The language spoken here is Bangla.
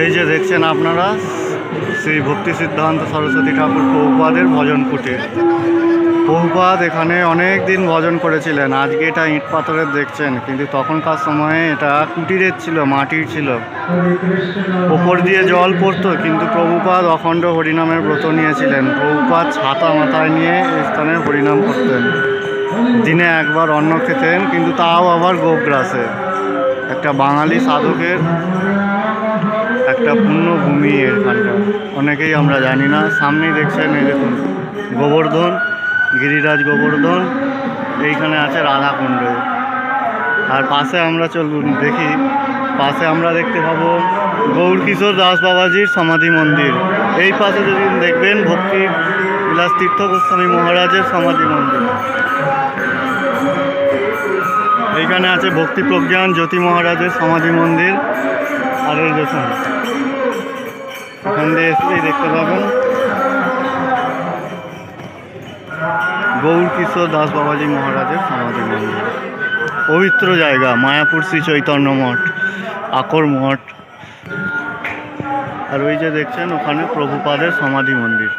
এই যে দেখছেন আপনারা শ্রী ভক্তি সিদ্ধান্ত সরস্বতী ঠাকুর প্রভুপাদের ভজন কুটির। প্রভুপাদ এখানে অনেক দিন ভজন করেছিলেন। আজকে এটা ইট পাথরের দেখছেন, কিন্তু তখনকার সময়ে এটা কুটিরের ছিল, মাটির ছিল। ওপর দিয়ে জল পড়তো, কিন্তু প্রভুপাদ অখণ্ড হরিনামের ব্রত নিয়েছিলেন। প্রভুপাদ ছাতা মাথায় নিয়ে এই স্থানে হরিনাম করতেন। দিনে একবার অন্ন খেতেন, কিন্তু তাও আবার গোগ্রাসে। একটা বাঙালি সাধকের একটা পুণ্যভূমি এখানটা, অনেকেই আমরা জানি না। সামনেই দেখছেন, এই দেখুন গোবর্ধন, গিরিরাজ গোবর্ধন। এইখানে আছে রাধাকুণ্ড। আর পাশে আমরা চলুন দেখি, পাশে আমরা দেখতে পাবো গৌরকিশোর দাস বাবাজির সমাধি মন্দির। এই পাশে যদি দেখবেন ভক্তি বিলাস তীর্থ গোস্বামী মহারাজের সমাধি মন্দির। এইখানে আছে ভক্তি প্রজ্ঞান জ্যোতি মহারাজের সমাধি মন্দির। আর এই দেখুন, এখান দিয়ে এসেই দেখতে পাবেন গৌরকিশোর দাস বাবাজি মহারাজের সমাধি মন্দির। পবিত্র জায়গা, মায়াপুর শ্রী চৈতন্য মঠ, আকর মঠ। আর ওই যে দেখছেন ওখানে প্রভুপাদের সমাধি মন্দির।